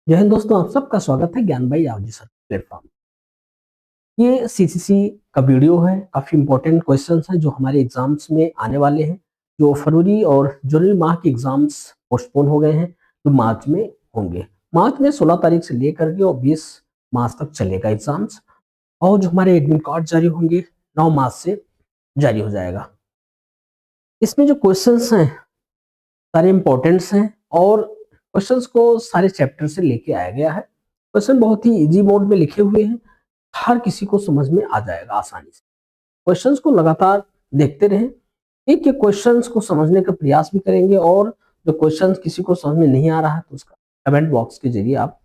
जय हिंद दोस्तों, आप सबका स्वागत है ज्ञान भाई आवजी सर प्लेटफॉर्म। ये सीसीसी का वीडियो है। काफी इंपॉर्टेंट क्वेश्चंस हैं जो हमारे एग्जाम्स में आने वाले हैं। जो फरवरी और जनवरी माह के एग्जाम्स पोस्टपोन हो गए हैं, जो मार्च में होंगे। मार्च में 16 तारीख से लेकर के और 20 मार्च तक चलेगा एग्जाम्स। और जो हमारे एडमिट कार्ड जारी होंगे 9 मार्च से जारी हो जाएगा। इसमें जो क्वेश्चंस हैं सारे इंपॉर्टेंट्स हैं और क्वेश्चंस को सारे चैप्टर से लेके आया गया है। क्वेश्चन बहुत ही इजी मोड में लिखे हुए हैं, हर किसी को समझ में आ जाएगा आसानी से। क्वेश्चंस को लगातार देखते रहें, एक एक क्वेश्चंस को समझने का प्रयास भी करेंगे और जो क्वेश्चंस किसी को समझ में नहीं आ रहा है तो उसका कमेंट बॉक्स के जरिए आप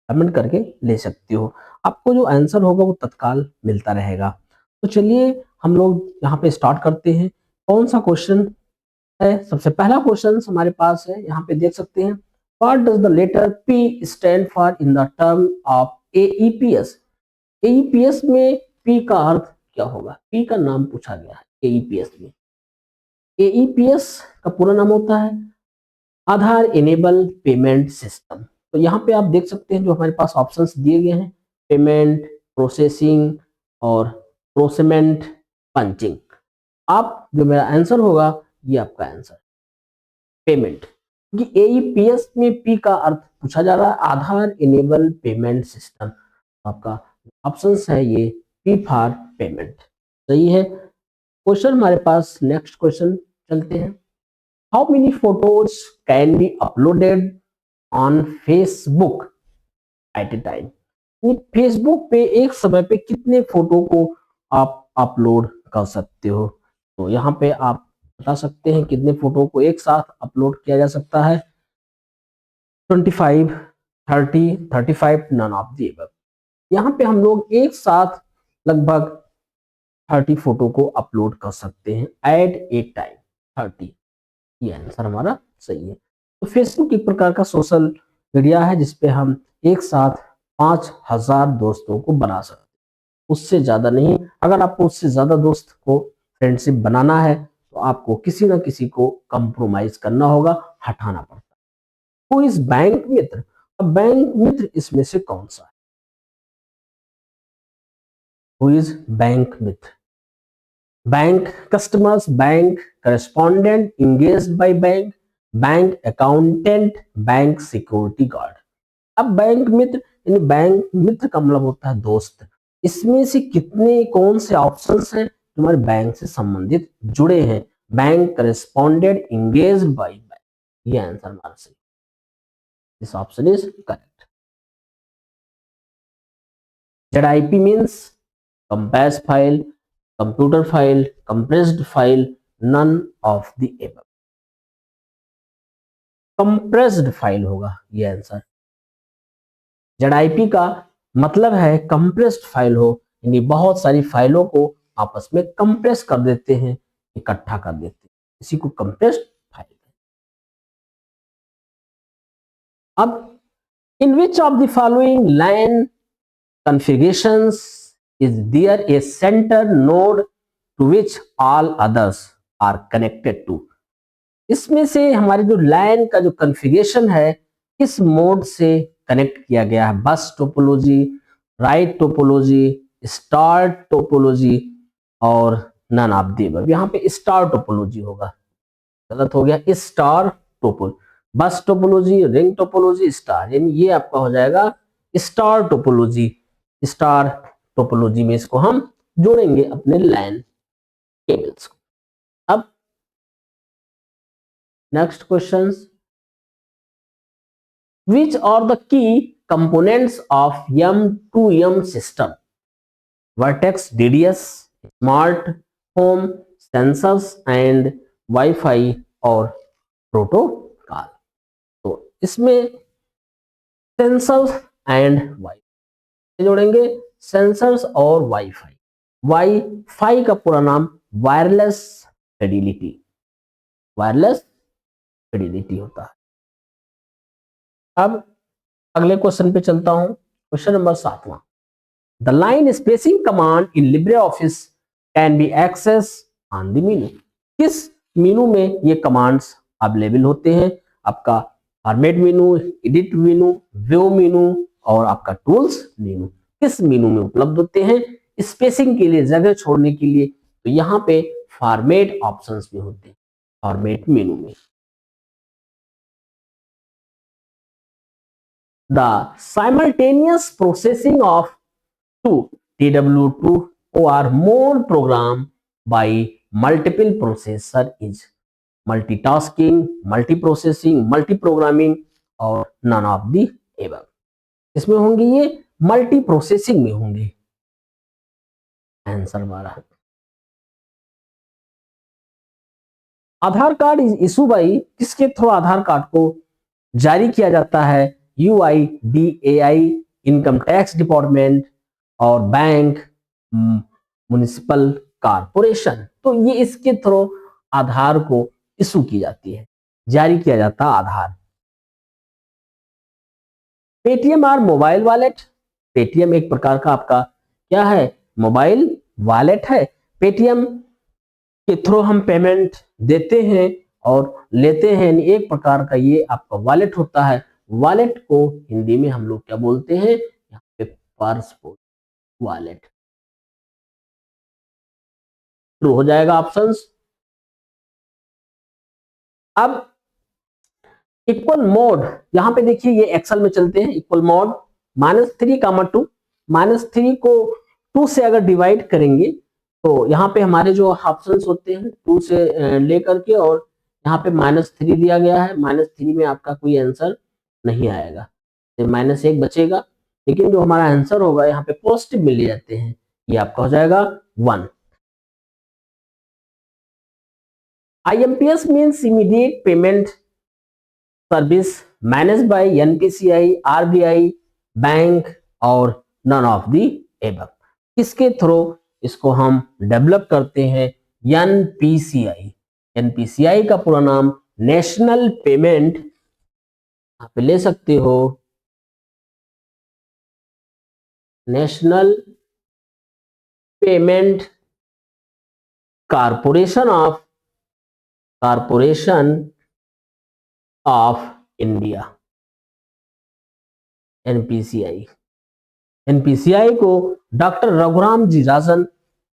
कमेंट करके ले सकते हो। आपको जो आंसर होगा वो तत्काल मिलता रहेगा। तो चलिए हम लोग यहाँ पे स्टार्ट करते हैं। कौन सा क्वेश्चन है? सबसे पहला क्वेश्चन हमारे पास है, यहाँ पे देख सकते हैं। What does the letter P stand for in the term of AEPS? AEPS में पी का अर्थ क्या होगा? पी का नाम पूछा गया है एईपीएस में। एईपीएस का पूरा नाम होता है आधार इनेबल पेमेंट सिस्टम। तो यहाँ पे आप देख सकते हैं जो हमारे पास ऑप्शंस दिए गए हैं, पेमेंट, प्रोसेसिंग और प्रोसेमेंट, पंचिंग। आप जो मेरा आंसर होगा ये आपका आंसर पेमेंट, क्योंकि एईपीएस में पी का अर्थ पूछा जा रहा है आधार इनेबल पेमेंट सिस्टम। आपका ऑप्शन है ये पी फॉर पेमेंट, सही है। क्वेश्चन हमारे पास नेक्स्ट क्वेश्चन चलते हैं। How many photos can be uploaded on Facebook eight A time? Facebook पे एक समय पे कितने फोटो को आप अपलोड कर सकते हो? तो यहाँ पे आप बता सकते हैं कितने फोटो को एक साथ अपलोड किया जा सकता है। 25, 30, 35, नन ऑफ द अबव। यहाँ पे हम लोग एक साथ लगभग 30 फोटो को अपलोड कर सकते हैं एट ए टाइम। 30, ये आंसर हमारा सही है। तो फेसबुक एक प्रकार का सोशल मीडिया है जिसपे हम एक साथ 5000 दोस्तों को बना सकते हैं, उससे ज्यादा नहीं। अगर आपको उससे ज्यादा दोस्त को फ्रेंडशिप बनाना है तो आपको किसी ना किसी को कंप्रोमाइज करना होगा, हटाना पड़ता है। हु इज बैंक मित्र? अब बैंक मित्र इसमें से कौन सा है? Who is bank Mitra? Bank customers, bank correspondent engaged by bank, bank accountant, bank security guard. अब बैंक मित्र यानी बैंक मित्र का मतलब होता है दोस्त। इसमें से कितने कौन से ऑप्शंस हैं जो हमारे बैंक से संबंधित जुड़े हैं? Bank correspondent engaged by bank, ये आंसर हमारा सही। This option is correct. ZIP means compress file, computer file, compressed file, none of the above. Compressed file होगा ये आंसर। ZIP का मतलब है कंप्रेस्ड फाइल हो, यानी बहुत सारी फाइलों को आपस में कंप्रेस कर देते हैं, इकट्ठा कर देते हैं, इसी को कंप्रेस्ड फाइल। अब in which of the following line configurations is there a center node to which all others are connected to? इसमें से हमारे जो लाइन का जो कॉन्फ़िगरेशन है किस मोड से कनेक्ट किया गया है? बस topology, right topology, star topology और नन ऑफ द अबव। यहाँ पे स्टार टोपोलॉजी होगा, गलत हो गया। स्टार टोपोलॉजी, बस टोपोलॉजी, रिंग टोपोलॉजी, स्टार, यानी ये आपका हो जाएगा स्टार टोपोलॉजी। स्टार टोपोलॉजी में इसको हम जोड़ेंगे अपने लाइन केबल्स को। अब next question, which are the key components of M2M system? Vertex, DDS, smart home, sensors and WiFi और प्रोटोकॉल। तो इसमें सेंसर्स एंड वाईफाई जोड़ेंगे, सेंसर्स और वाईफाई। वाईफाई का पूरा नाम वायरलेस फिडिलिटी, वायरलेस फिडिलिटी होता है। अब अगले क्वेश्चन पे चलता हूं, क्वेश्चन नंबर 7वां। The line spacing command in LibreOffice can be access on the menu? किस मेनू में ये कमांड्स अवेलेबल होते हैं? आपका format menu, edit menu, view menu और आपका टूल्स मेनू किस मेनू में उपलब्ध होते हैं? स्पेसिंग के लिए, जगह छोड़ने के लिए, तो यहाँ पे फॉर्मेट ऑप्शंस में होते हैं, फॉर्मेट मेनू में। The simultaneous processing of two TW2 or more program by multiple processor is multitasking, multiprocessing, multiprogramming और none of the above। इसमें होंगे ये मल्टी प्रोसेसिंग में होंगे। आंसर हमारा आधार कार्ड इज इशू बाई, किसके थ्रू आधार कार्ड को जारी किया जाता है? UIDAI, इनकम टैक्स डिपार्टमेंट और बैंक, म्युनिसिपल कारपोरेशन। तो ये इसके थ्रू आधार को इशू की जाती है, जारी किया जाता है आधार। पेटीएम और मोबाइल वॉलेट, पेटीएम एक प्रकार का आपका क्या है? मोबाइल वॉलेट है। पेटीएम के थ्रू हम पेमेंट देते हैं और लेते हैं, एक प्रकार का ये आपका वॉलेट होता है। वॉलेट को हिंदी में हम लोग क्या बोलते हैं? यहाँ पे पर्स वॉलेट। ट्रू हो जाएगा ऑप्शंस। अब इक्वल मोड, यहां पे देखिए ये एक्सेल में चलते हैं। इक्वल मोड -3, 2 -3 को 2 से अगर डिवाइड करेंगे तो यहाँ पे हमारे जो ऑप्शंस होते हैं 2 से लेकर के, और यहाँ पे -3 दिया गया है। -3 में आपका कोई आंसर नहीं आएगा, तो -1 बचेगा। लेकिन जो हमारा आंसर होगा यहाँ पे पॉजिटिव में ले जाते हैं, ये आपका हो जाएगा 1। IMPS means immediate payment service manage by NPCI, RBI, bank और नन ऑफ दी एबव। इसके थ्रू इसको हम डेवलप करते हैं NPCI। NPCI का पूरा नाम नेशनल पेमेंट, आप ले सकते हो national payment corporation of India, NPCI। NPCI को डॉक्टर रघुराम जी राजन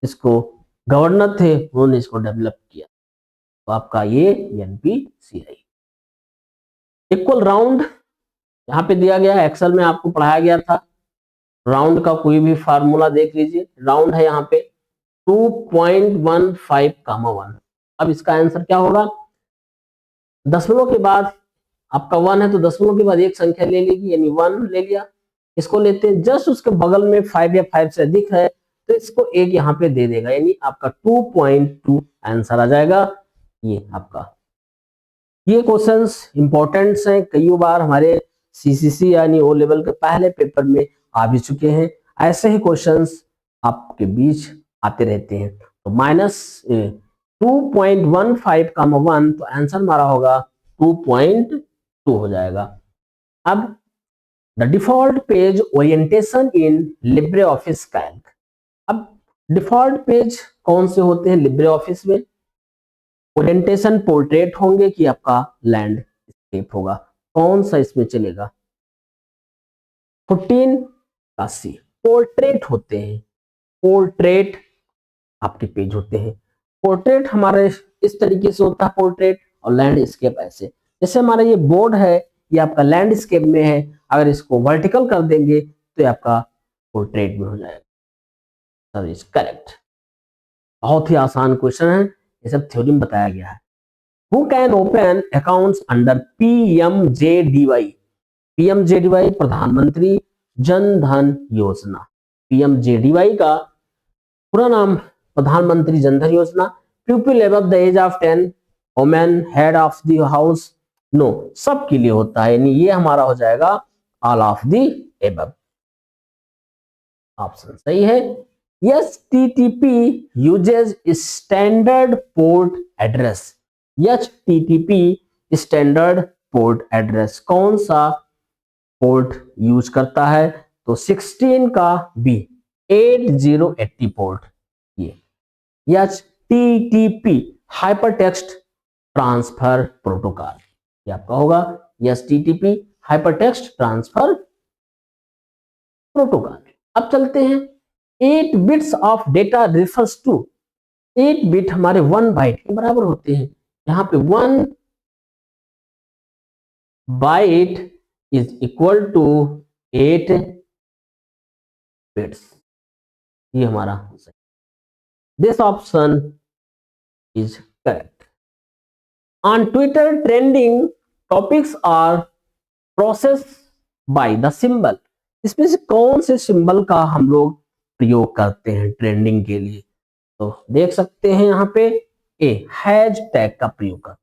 इसको गवर्नर थे, उन्होंने इसको डेवलप किया। तो आपका ये NPCI। इक्वल राउंड यहाँ पे दिया गया है, एक्सेल में आपको पढ़ाया गया था। राउंड का कोई भी फार्मूला देख लीजिए, राउंड है यहाँ पे 2.15, 1। अब इसका आंसर क्या होगा? दशमलव के बाद आपका 1 है तो दशमलव के बाद एक संख्या ले लेगी, यानी 1 ले लिया। इसको लेते हैं, जस्ट उसके बगल में 5 या 5 से अधिक है तो इसको एक यहाँ पे दे देगा, यानी आपका 2.2 आंसर आ जाएगा। ये आपका ये क्वेश्चंस इंपॉर्टेंट्स हैं, कई बार हमारे CCC यानी O लेवल के पहले पेपर में आ भी चुके हैं। ऐसे ही क्वेश्चंस आपके बीच आते रहते हैं। तो -2.15, 1 तो आंसर हमारा होगा 2.2 हो जाएगा। अब the default page orientation in Libre office Calc. अब डिफॉल्ट पेज कौन से होते हैं लिब्रे ऑफिस में? ओरिएंटेशन पोर्ट्रेट होंगे कि आपका लैंडस्केप होगा, कौन सा इसमें चलेगा? 14 का C, पोर्ट्रेट होते हैं। पोर्ट्रेट आपके पेज होते हैं। पोर्ट्रेट हमारे इस तरीके से होता है पोर्ट्रेट, और लैंडस्केप ऐसे। जैसे हमारा ये बोर्ड है, ये आपका लैंडस्केप में है, अगर इसको वर्टिकल कर देंगे तो ये आपका पोर्ट्रेट में हो जाएगा। Sir is correct. बहुत ही आसान क्वेश्चन है, ये सब थ्योरी में बताया गया है। Who can open accounts under PMJDY? PMJDY प्रधानमंत्री जन धन योजना। PMJDY का पूरा नाम प्रधानमंत्री Jan Dhan Yojana. People above the age of 10, women, head of the house, no, सबके लिए होता है, यानी ये हमारा हो जाएगा all of the above. Option सही है। HTTP uses standard port address। HTTP standard port address कौन सा पोर्ट यूज करता है? तो 16 का B, 8080 पोर्ट। ये HTTP हाइपरटेक्स्ट ट्रांसफर प्रोटोकॉल, ये आपका होगा HTTP हाइपरटेक्स्ट ट्रांसफर प्रोटोकॉल। अब चलते हैं 8 bits of data refers to, 8 bit हमारे 1 बाइट के बराबर होते हैं। यहाँ पे 1 byte is equal to 8 bits, ये हमारा सही, this option is correct. On Twitter trending topics are process by the symbol, इसमें से कौन से सिंबल का हम लोग प्रयोग करते हैं ट्रेंडिंग के लिए? तो देख सकते हैं यहाँ पे ए हैश टैग का प्रयोग करते हैं।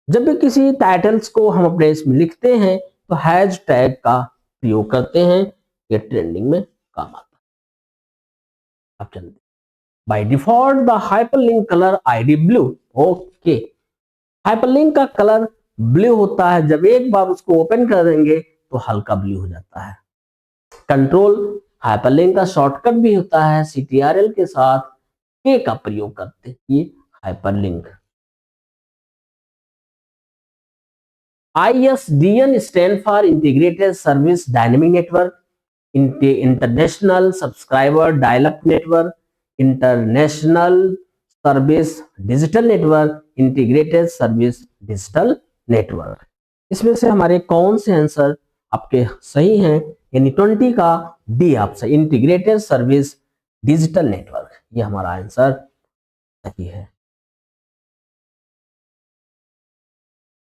जब भी किसी टाइटल्स को हम अपने इसमें लिखते हैं तो हैश टैग का प्रयोग करते हैं, ये ट्रेंडिंग में काम आता है। अब चलते by default the hyperlink colour ID blue, okay, hyperlink का कलर ब्लू होता है, जब एक बार उसको ओपन कर देंगे तो हल्का ब्लू हो जाता है। कंट्रोल हाइपरलिंक का शॉर्टकट भी होता है, CTRL के साथ के का प्रयोग करते हैं, ये hyperlink. ISDN stand for integrated service dynamic network, international subscriber dial-up network, international service digital network, integrated service digital network. इसमें से हमारे कौन से आंसर आपके सही हैं? यानी 20 का D option, integrated service digital network, ये हमारा आंसर सही है।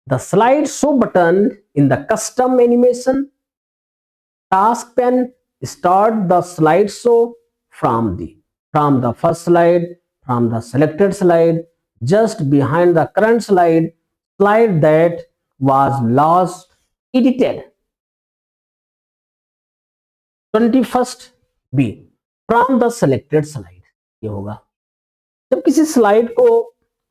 The slide show button in the custom animation task pen start the slideshow from the first slide, from the selected slide, just behind the current slide that was last edited। 21st B from the selected slide, ये होगा जब किसी slide को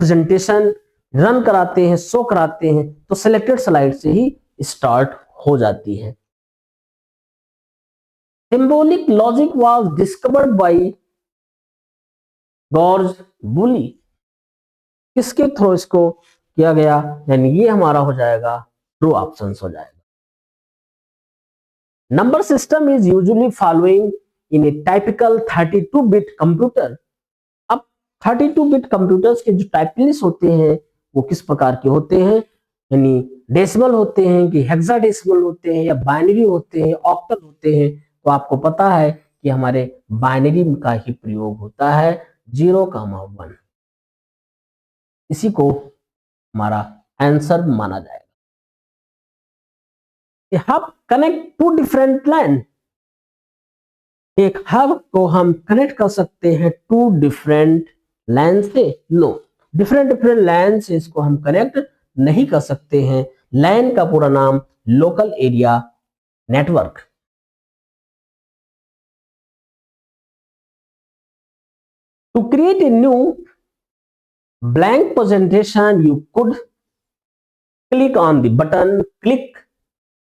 presentation run कराते हैं, show कराते हैं, तो सेलेक्टेड स्लाइड से ही स्टार्ट हो जाती है। Symbolic logic was discovered by George Boole, किसके थ्रू इसको किया गया? यानी ये हमारा हो जाएगा ट्रू ऑप्शन हो जाएगा। Number system is usually following in A typical 32 bit computer. अब 32 बिट कंप्यूटर्स के जो टाइप लिस्ट होते हैं वो किस प्रकार के होते हैं? यानी डेसिमल होते हैं कि हेक्साडेसिमल होते हैं या बाइनरी होते हैं, ऑक्टल होते हैं? तो आपको पता है कि हमारे बाइनरी का ही प्रयोग होता है, 0,1, इसी को हमारा आंसर माना जाएगा। Hub connect to different line, एक हब को हम कनेक्ट कर सकते हैं टू डिफरेंट लाइन से? नो, डिफरेंट लाइन से इसको हम कनेक्ट नहीं कर सकते हैं। लाइन का पूरा नाम local area network. To create a new blank presentation, you could click on the button, click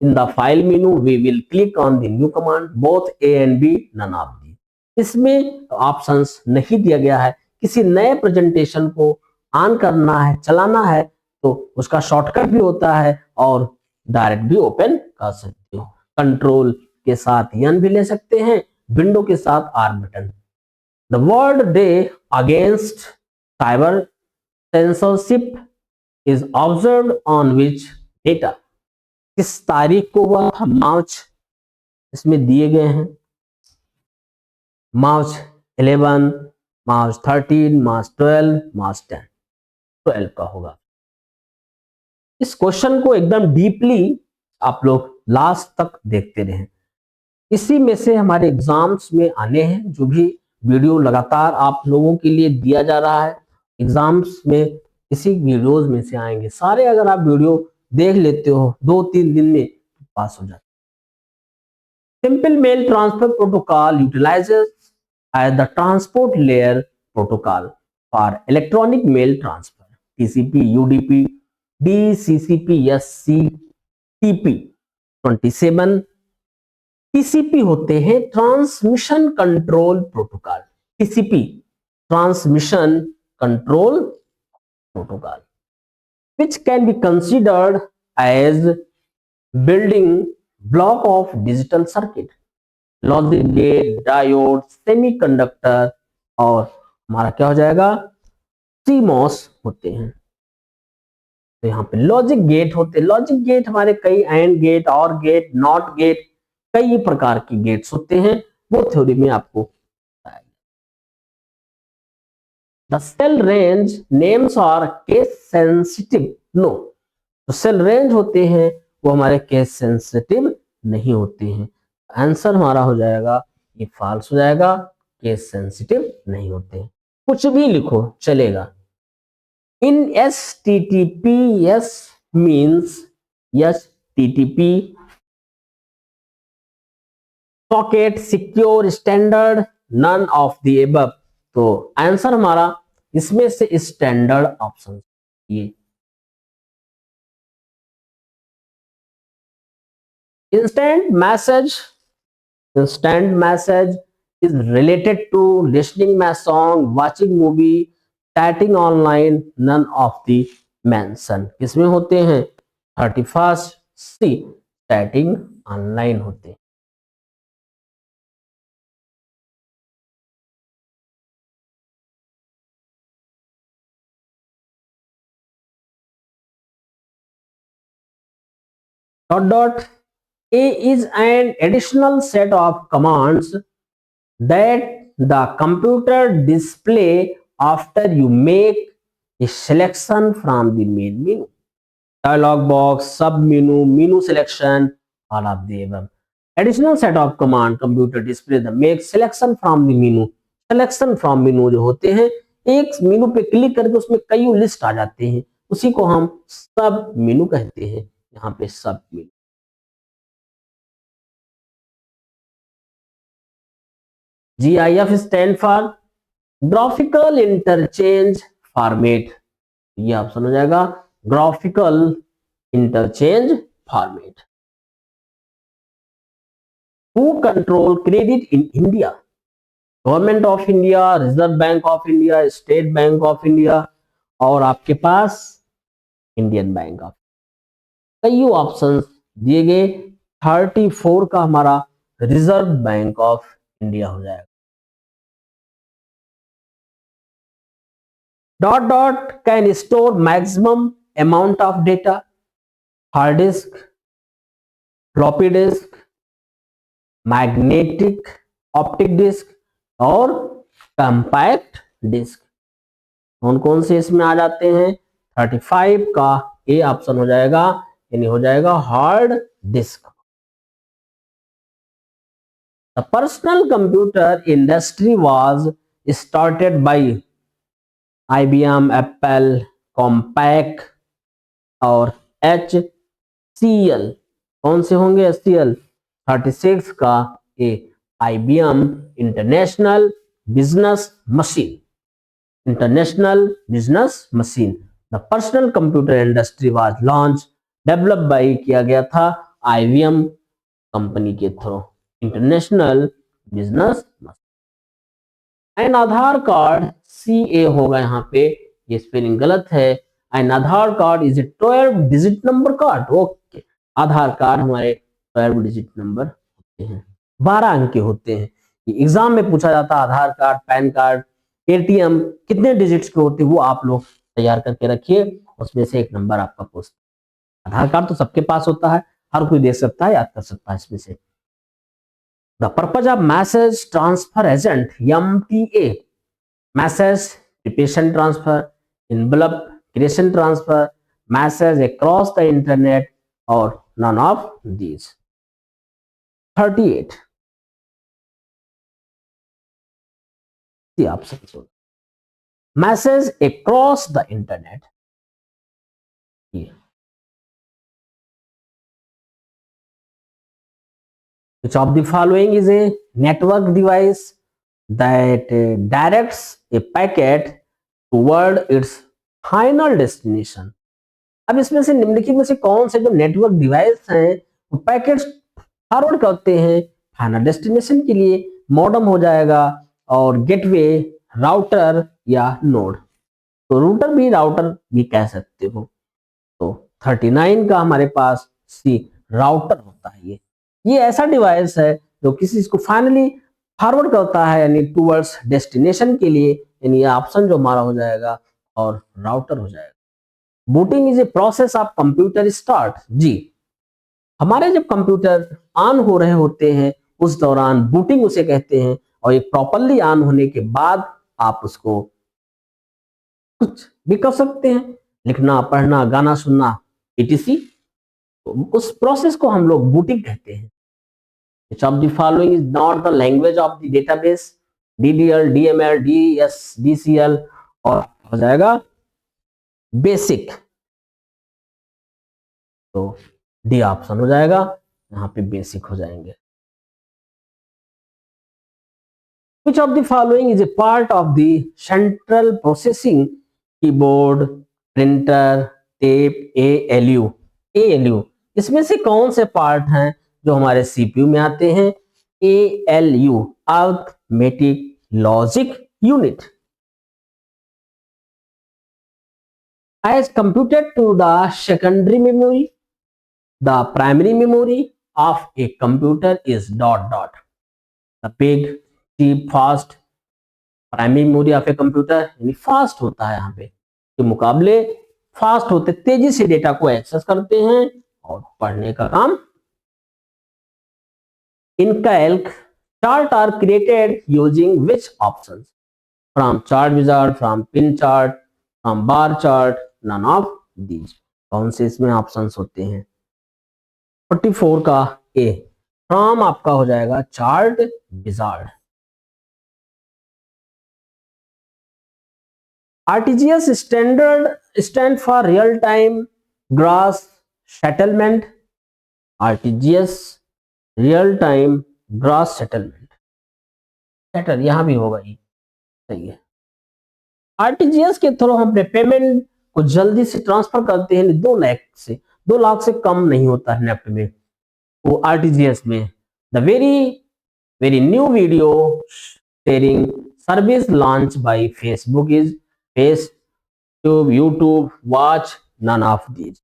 in the file menu, we will click on the new command, both A and B, none of these। इसमें options नहीं दिया गया है। किसी नए presentation को on करना है, चलाना है, तो उसका शॉर्टकट भी होता है और डायरेक्ट भी ओपन कर सकते हो। कंट्रोल के साथ N भी ले सकते हैं, विंडो के साथ R button. The World Day Against Cyber Censorship is observed on which data? किस तारीख को वह मार्च इसमें दिए गए हैं? मार्च 11, मार्च 13, मार्च 12, मार्च 10, 12 का होगा। इस क्वेश्चन को एकदम डीपली आप लोग लास्ट तक देखते रहें, इसी में से हमारे एग्जाम्स में आने हैं। जो भी वीडियो लगातार आप लोगों के लिए दिया जा रहा है, एग्जाम्स में इसी वीडियोस में से आएंगे सारे। अगर आप वीडियो देख लेते हो 2-3 दिन में पास हो जाते। Simple mail transfer protocol utilises as the transport layer protocol for electronic mail transfer, TCP, UDP, DCCP, SCTP। 27 TCP होते हैं transmission control protocol, TCP transmission control protocol, which can be considered as building block of digital circuit, logic gate, diode, semiconductor और हमारा क्या हो जाएगा, CMOS होते हैं। तो यहाँ पे लॉजिक गेट होते हैं। लॉजिक गेट हमारे कई एंड गेट, और गेट, नॉट गेट, कई प्रकार के गेट्स होते हैं, वो थ्योरी में आपको बताया गया। The cell range names are case sensitive, no, तो सेल रेंज होते हैं वो हमारे केस सेंसिटिव नहीं होते हैं। आंसर हमारा हो जाएगा, ये फॉल्स हो जाएगा, केस सेंसिटिव नहीं होते हैं। कुछ भी लिखो चलेगा। In HTTPS means HTTP socket secure standard, none of the above। तो आंसर हमारा इसमें से स्टैंडर्ड ऑप्शन ये। Instant message is related to listening my song, watching movie, chatting online, none of the mention। किसमें होते हैं, 31st सी, chatting online होते हैं। Dot A is an additional set of commands that the computer display after you make a selection from the main menu, dialog box, sub menu, menu selection, all of the above। Additional set of command computer display the make selection from the menu। selection from menu जो होते हैं, एक मेनू पे click करके उसमें कई list आ जाते हैं, उसी को हम सब मेनू कहते हैं। यहाँ पे सब मेनू। GIF stand for graphical interchange format, ये ऑप्शन हो जाएगा, graphical interchange format. Who control credit in India, government of India, reserve bank of India, state bank of India, और आपके पास इंडियन बैंक ऑफ। कई ऑप्शंस दिए गए, 34 का हमारा रिजर्व बैंक ऑफ इंडिया हो जाएगा। Dot can store maximum amount of data, hard disk, floppy disk, magnetic optic disk और कंपैक्ट डिस्क। कौन कौन से इसमें आ जाते हैं, 35 का ए ऑप्शन हो जाएगा, यानी हो जाएगा hard disk. The personal computer industry was started by IBM, Apple, Compaq और HCL। कौन से होंगे, HCL। 36 का ए IBM international business machine, international business machine. The personal computer industry was launch, develop by किया गया था IBM कंपनी के through, international business machine. An Aadhaar card, CA होगा यहाँ पे, ये स्पेलिंग गलत है। An Aadhaar card is a 12 digit number card. Okay, Aadhaar card हमारे 12 डिजिट नंबर होते हैं, 12 अंक के होते हैं। ये एग्जाम में पूछा जाता है, आधार कार्ड, पैन कार्ड, ATM कितने डिजिट्स के होते हैं, वो आप लोग तैयार करके रखिए, उसमें से एक नंबर आपका पूछता। आधार कार्ड तो सबके पास होता है, हर कोई देख सकता है, याद कर सकता है इसमें से। The purpose of message transfer agent, MTA, message replication transfer, envelope creation transfer, message across the internet, or none of these। 38 the options होगा, message across the internet। Which of the following is a network device that directs a packet toward its final destination? अब इसमें से निम्नलिखित में से कौन से जो नेटवर्क डिवाइस हैं वो पैकेट्स फॉरवर्ड करते हैं फाइनल डेस्टिनेशन के लिए? मॉडम हो जाएगा, और गेटवे, राउटर या नोड। तो रूटर भी, राउटर भी कह सकते हो। तो 39 का हमारे पास सी राउटर होता है। ये ऐसा डिवाइस है जो किसी चीज को फाइनली फॉरवर्ड करता है यानी टूवर्ड्स डेस्टिनेशन के लिए, यानी ये ऑप्शन जो हमारा हो जाएगा और राउटर हो जाएगा। Booting is a process of computer start. जी, हमारे जब कंप्यूटर ऑन हो रहे होते हैं उस दौरान बूटिंग उसे कहते हैं, और ये प्रॉपरली ऑन होने के बाद आप उसको कुछ भी कर सकते हैं, लिखना, पढ़ना, गाना सुनना, etc। तो उस प्रोसेस को हम लोग बूटिंग कहते हैं। Which of the following is not the language of the database? DDL, DML, DS, DCL और हो जाएगा बेसिक। तो डी ऑप्शन हो जाएगा, यहाँ पे बेसिक हो जाएंगे। Which of the following is a part of the central processing keyboard, printer, tape, ALU? ALU इसमें से कौन से पार्ट हैं जो हमारे सीपीयू में आते हैं? ALU arithmetic logic unit. As compared to the secondary memory, the primary memory of a computer is ... The big, cheap, fast primary memory of a computer यानी फास्ट होता है, यहाँ पे के मुकाबले फास्ट होते, तेजी से डेटा को एक्सेस करते हैं और पढ़ने का काम। In calc, chart are created using which options? From chart wizard, from pin chart, from bar chart, none of these। कौन से इसमें ऑप्शंस होते हैं? 44 का ए, फ्रॉम आपका हो जाएगा chart wizard. RTGS stand for real time gross settlement। RTGS real time gross settlement, settle यहां भी होगा, ये सही है। आरटीजीएस के थ्रू हम अपने पेमेंट को जल्दी से ट्रांसफर करते हैं, 2 लाख से कम नहीं होता है नेफ्ट में, वो आरटीजीएस में। The very new video sharing service launch by Facebook is Facetube, YouTube, watch, none of these.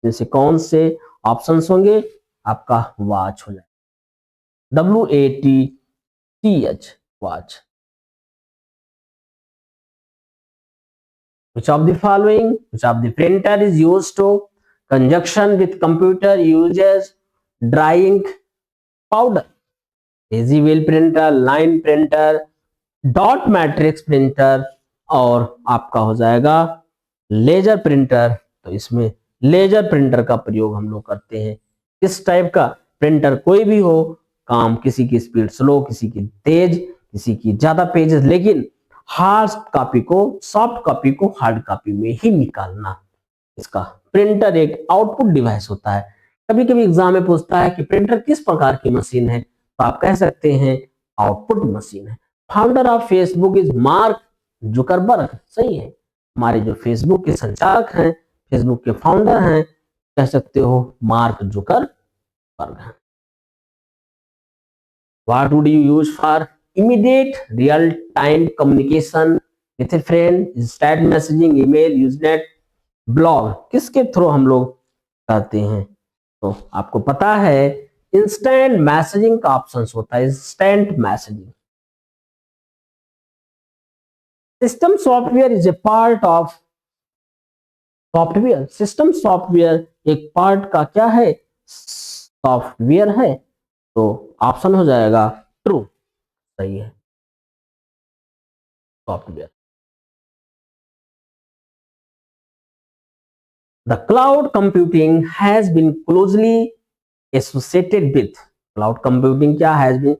जैसे कौन से ऑप्शंस होंगे? आपका वॉच हो जाएगा, WATCH watch. Which of the following, which of the printer is used to conjunction with computer uses drying powder? Easy wheel printer, line printer, dot matrix printer और आपका हो जाएगा लेजर प्रिंटर। तो इसमें लेजर प्रिंटर का प्रयोग हम लोग करते हैं। किस टाइप का प्रिंटर? कोई भी हो, काम किसी की स्पीड स्लो, किसी की तेज, किसी की ज्यादा पेजेस, लेकिन हार्ड कॉपी को सॉफ्ट कॉपी को हार्ड कॉपी में ही निकालना। इसका प्रिंटर एक आउटपुट डिवाइस होता है। कभी कभी एग्जाम में पूछता है कि प्रिंटर किस प्रकार की मशीन है, तो आप कह सकते हैं आउटपुट मशीन है। Founder of Facebook is mark Zuckerberg, सही है। हमारे जो फेसबुक के संचालक हैं, फेसबुक के फाउंडर हैं, कह सकते हो मार्क जुकरबर्ग हैं। What would you use for immediate real-time communication with a friend? Instant messaging, email, Usenet, blog। किसके थ्रू हम लोग करते हैं? तो आपको पता है इंस्टेंट मैसेजिंग का ऑप्शन होता है, instant messaging. System software is a part of software. System software एक पार्ट का क्या है? सॉफ्टवेयर है। तो ऑप्शन हो जाएगा ट्रू, सही है, software. The cloud computing has been closely associated with, cloud computing क्या हैज बीन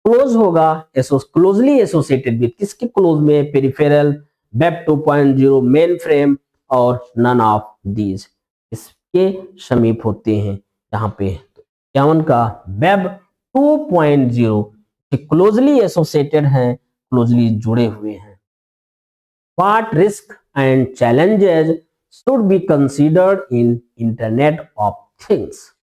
क्लोज होगा, क्लोजली एसोसिएटेड विथ, किसके क्लोज में? पेरिफेरल, वेब 2.0, मेन फ्रेम और नन ऑफ दीज, इसके समीप होते हैं। यहाँ पे 51 का वेब 2.0 क्लोजली एसोसिएटेड हैं, क्लोजली जुड़े हुए हैं। What risk and challenges should be considered in Internet of Things?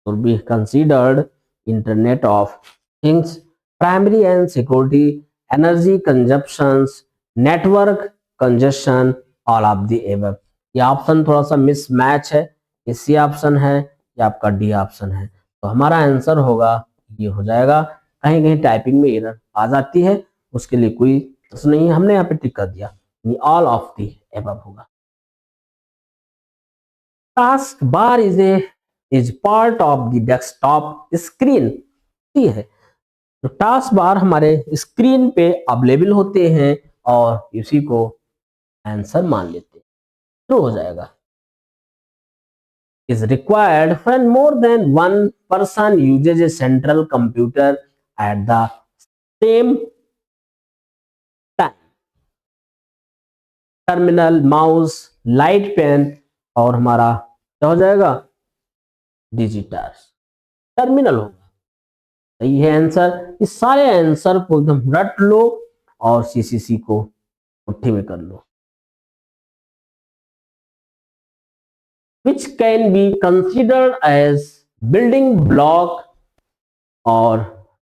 Should be considered Internet of Things, primary and security, energy consumptions, network congestion, all of the above। ये option थोड़ा सा mismatch है, ये C option है या आपका D option है। तो हमारा आंसर होगा ये हो जाएगा। कहीं कहीं टाइपिंग में एरर आ जाती है, उसके लिए कोई प्रश्न नहीं है, हमने यहाँ पे टिक कर दिया, ऑल ऑफ दी एबव होगा। Task bar is part of the desktop screen, ठीक है। तो टास्क बार हमारे स्क्रीन पे अवेलेबल होते हैं और इसी को आंसर मान लेते हैं, ट्रू हो जाएगा। is required when more than one person uses a central computer at the same time। Terminal, mouse, light pen और हमारा क्या हो जाएगा, डिजिटल टर्मिनल होगा। सही है आंसर। इस सारे आंसर को एकदम रट लो और सीसीसी को मुट्ठी में कर लो। which can be considered as building block or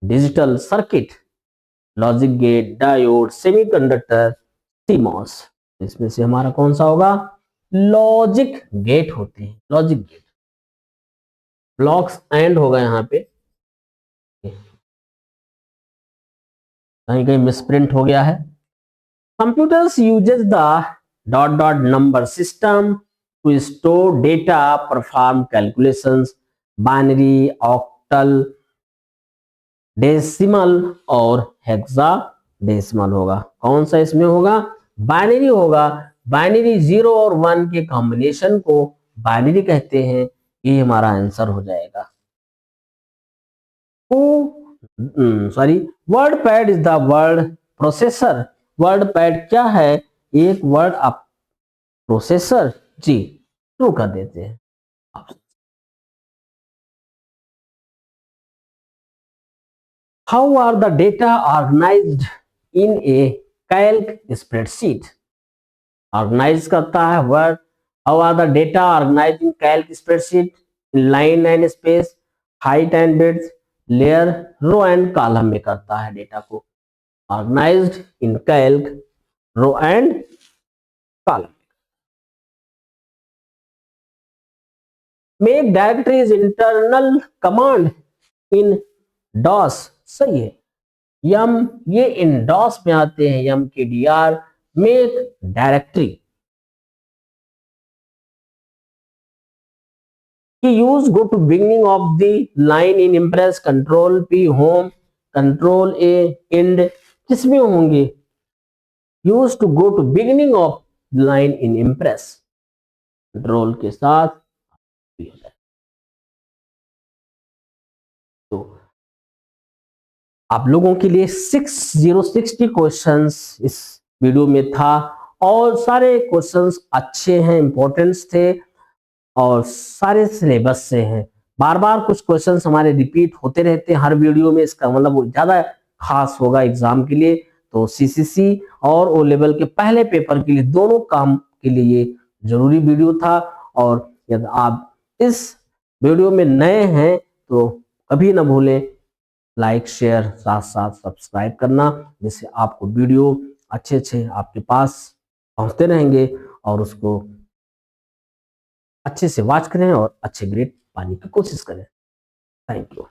digital circuit, logic gate, diode, semiconductor, CMOS. इसमें से हमारा कौन सा होगा, लॉजिक गेट होते हैं, लॉजिक गेट। ब्लॉक्स एंड होगा यहाँ पे, कहीं कहीं मिसप्रिंट हो गया है। Computers uses the dot dot number system to store data, perform calculations, binary, octal, decimal और हेक्साडेसिमल होगा। कौन सा इसमें होगा, बाइनरी होगा। बाइनरी 0 और 1 के कॉम्बिनेशन को बाइनरी कहते हैं, ये हमारा आंसर हो जाएगा। Sorry, word pad is the word processor. Word pad क्या है, एक वर्ड आप प्रोसेसर, जी ट्रू कर देते हैं। How are the data organized in a calc spreadsheet? Organize करता है word. How are the data organized in calc spreadsheet? In line and space, height and width, layer, row and column में करता है data को। Organized in calc, row and column। Make directory is internal command in DOS, सही है। यम ये इन DOS में आते हैं, M K D R, make directory की use go to beginning of the line in Impress, control P home, control A end, किसमें होंगे, use to go to beginning of line in Impress, control के साथ। तो आप लोगों के लिए 6060 क्वेश्चंस इस वीडियो में था और सारे क्वेश्चंस अच्छे हैं, इंपॉर्टेंस थे और सारे सिलेबस से हैं। बार बार कुछ क्वेश्चंस हमारे रिपीट होते रहते हैं हर वीडियो में, इसका मतलब वो ज्यादा खास होगा एग्जाम के लिए। तो सीसीसी और ओ लेवल के पहले पेपर के लिए दोनों काम के लिए ये जरूरी वीडियो था। और यदि आप इस वीडियो में नए हैं तो कभी ना भूलें लाइक, शेयर, साथ साथ सब्सक्राइब करना, जिससे आपको वीडियो अच्छे अच्छे आपके पास पहुंचते रहेंगे और उसको अच्छे से वॉच करें और अच्छे ग्रेड पाने की कोशिश करें। Thank you.